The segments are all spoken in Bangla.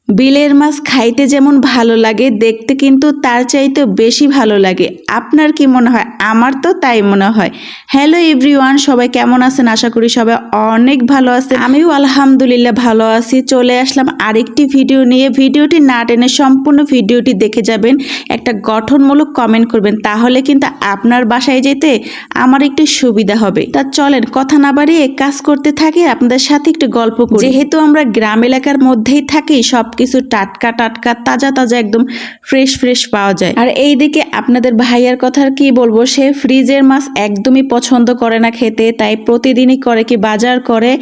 বিলের মাছ খাইতে যেমন ভালো লাগে দেখতে কিন্তু তার চাইতে বেশি ভালো লাগে। আপনার কি মনে হয়? আমার তো তাই মনে হয়। হ্যালো এভরিওয়ান, সবাই কেমন আছেন? আশা করি সবাই অনেক ভালো আছে। আমিও আলহামদুলিল্লাহ ভালো আছি। চলে আসলাম আরেকটি ভিডিও নিয়ে। ভিডিওটি না টেনে সম্পূর্ণ ভিডিওটি দেখে যাবেন, একটা গঠনমূলক কমেন্ট করবেন, তাহলে কিন্তু আপনার বাসায় যেতে আমার একটু সুবিধা হবে। তা চলেন কথা না বাড়িয়ে কাজ করতে থাকি, আপনাদের সাথে একটু গল্প করি। যেহেতু আমরা গ্রাম এলাকার মধ্যেই থাকি, সবকিছু টাটকা টাটকা তাজা তাজা একদম ফ্রেশ ফ্রেশ পাওয়া যায়। আর এইদিকে আপনাদের ভাইয়ার কথা আর কি বলবো, সে ফ্রিজের মাছ একদমই পছন্দ করে না খেতে, তাই প্রতিদিনই করে কি বাজার করে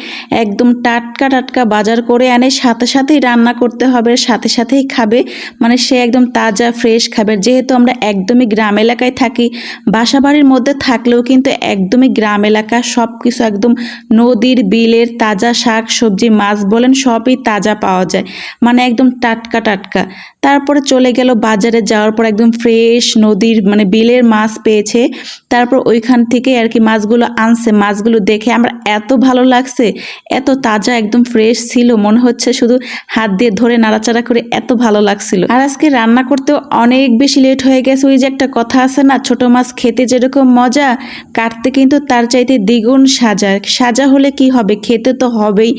একদম টাটকা টাটকা বাজার করে আনে, সাথে সাথেই রান্না করতে হবে, সাথে সাথেই খাবে, মানে সে একদম তাজা ফ্রেশ খাবে। যেহেতু আমরা একদমই গ্রাম এলাকায় থাকি, বাসা বাড়ির মধ্যে থাকলেও কিন্তু একদমই গ্রাম এলাকা, সব কিছু একদম নদীর বিলের তাজা শাক সবজি মাছ বলেন সবই তাজা পাওয়া যায়, মানে একদম টাটকা টাটকা। তারপরে চলে গেল বাজারে, যাওয়ার পর একদম ফ্রেশ নদীর মানে বিলের মাছ পেয়েছে, তারপর ওইখান থেকে আর কি মাছগুলো আনছে। মাছগুলো দেখে আমার এত ভালো লাগছে, এত তাজা একদম ফ্রেশ ছিল, মনে হচ্ছে শুধু হাত দিয়ে ধরে নাড়াচাড়া করে, এত ভালো লাগছিল। আর আজকে রান্না করতেও অনেক বেশি লেট হয়ে গেছে। ওই যে একটা কথা আছে না, ছোট মাছ খেতে যেরকম মজা, কাটতে কিন্তু তার চাইতে দ্বিগুণ সাজা। সাজা হলে কি হবে, খেতে তো হবেই।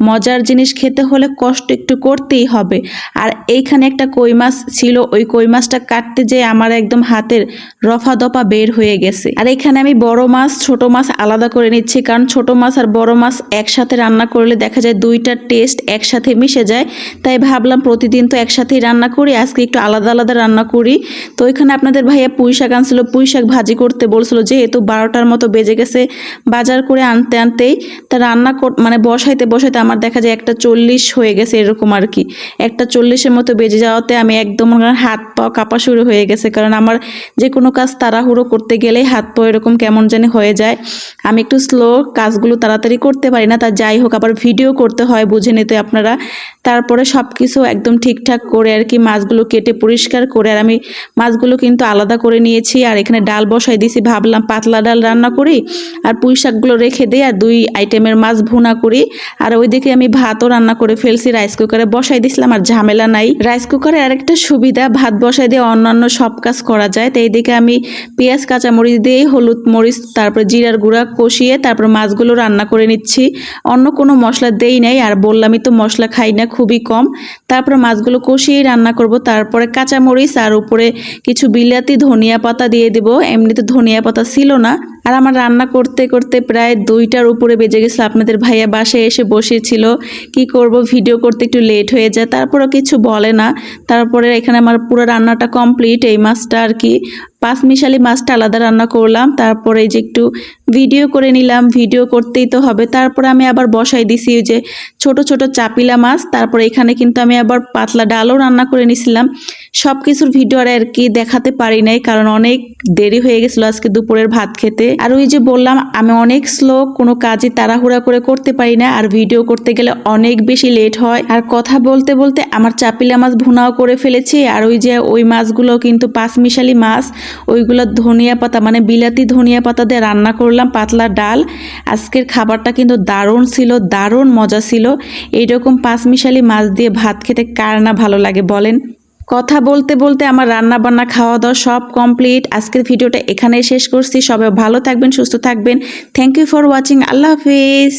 মজার জিনিস খেতে হলে কষ্ট একটু করতেই হবে। আর এইখানে একটা কই মাছ ছিল, ওই কই মাছটা কাটতে যেয়ে আমার একদম হাতের রফা দফা বের হয়ে গেছে। আর এখানে আমি বড় মাছ ছোট মাছ আলাদা করে নিচ্ছি, কারণ ছোট মাছ আর বড় মাছ একসাথে রান্না করলে দেখা যায় দুইটার টেস্ট একসাথে মিশে যায়। তাই ভাবলাম প্রতিদিন তো একসাথেই রান্না করি, আজকে একটু আলাদা আলাদা রান্না করি। তো ওইখানে আপনাদের ভাইয়া পুঁই শাক আনছিল, পুঁই শাক ভাজি করতে বলছিল, যেহেতু 12টার মতো বেজে গেছে বাজার করে আনতে আনতেই। তা রান্না মানে বসাইতে বসাইতে আমার দেখা যায় 1:40 হয়ে গেছে, এরকম আর কি। 1:40-এর মতো বেজে যাওয়াতে আমি একদম হাত পা কাঁপা শুরু হয়ে গেছে, কারণ আমার যে কোনো কাজ তাড়াহুড়ো করতে গেলেই হাত পা এরকম কেমন জানি হয়ে যায়। আমি একটু স্লো, কাজগুলো তাড়াতাড়ি করতে পারি না। তা যাই হোক, আবার ভিডিও করতে হয়, বুঝে নিতে আপনারা। তারপরে সব কিছু একদম ঠিকঠাক করে আর কি মাছগুলো কেটে পরিষ্কার করে, আর আমি মাছগুলো কিন্তু আলাদা করে নিয়েছি। আর এখানে ডাল বসাই দিয়েছি, ভাবলাম পাতলা ডাল রান্না করি আর পুঁই শাকগুলো রেখে দিই, আর 2 আইটেমের মাছ ভুনা করি। আর ওইদিকে আমি ভাতও রান্না করে ফেলছি, রাইস কুকারে বসাই দিছিলাম, আর ঝামেলা নাই। রাইস কুকারে আরেকটা সুবিধা, ভাত বসাই দিয়ে অন্যান্য সব কাজ করা যায়। তো এইদিকে আমি পেঁয়াজ কাঁচামরিচ দিয়ে হলুদ মরিচ তারপরে জিরার গুঁড়া কষিয়ে তারপর মাছগুলো রান্না করে নিচ্ছি। অন্য কোনো মশলা দেই নাই, আর বললামই তো মশলা খাই না, খুবই কম। তারপরে মাছগুলো কষিয়ে রান্না করব। তারপরে কাঁচামরিচ আর উপরে কিছু বিলাতি ধনিয়া পাতা দিয়ে দেব, এমনিতে ধনিয়া পাতা ছিল না। আর আমার রান্না করতে করতে প্রায় 2টার উপরে বেজে গেছিল। আপনাদের ভাইয়া বাসায় এসে বসেছিল, কি করব ভিডিও করতে একটু লেট হয়ে যায়, তারপরে কিছু বলে না। তারপরে এখানে আমার পুরো রান্নাটা কমপ্লিট। এই মাছটা আর কি পাঁচমিশালি মাছটা আলাদা রান্না করলাম, তারপরে এই যে একটু ভিডিও করে নিলাম, ভিডিও করতেই তো হবে। তারপরে আমি আবার বসাই দিছি ওই যে ছোট ছোট চাপিলা মাছ। তারপরে এখানে কিন্তু আমি আবার পাতলা ডালও রান্না করে নিছিলাম। সব কিছুর ভিডিও আর কি দেখাতে পারি নাই, কারণ অনেক দেরি হয়ে গেছিলো আজকে দুপুরের ভাত খেতে। আর ওই যে বললাম আমি অনেক স্লো, কোনো কাজই তাড়াহুড়া করে করতে পারি না, আর ভিডিও করতে গেলে অনেক বেশি লেট হয়। আর কথা বলতে বলতে আমার চাপিলা মাছ ভুনাও করে ফেলেছি। আর ওই যে ওই মাছগুলো কিন্তু পাঁচমিশালি মাছ, ওইগুলো ধনিয়া পাতা মানে বিলাতি ধনিয়া পাতা দিয়ে রান্না করলাম পাতলা ডাল। আজকের খাবারটা কিন্তু দারুণ ছিল, দারুণ মজা ছিল। এইরকম পাঁচমিশালি মাছ দিয়ে ভাত খেতে কার না ভালো লাগে বলেন। কথা বলতে বলতে আমার রান্না বান্না খাওয়া দাওয়া সব কমপ্লিট। আজকের ভিডিওটা এখানেই শেষ করছি। সবাই ভালো থাকবেন, সুস্থ থাকবেন। Thank you for watching. আল্লাহ হাফিজ।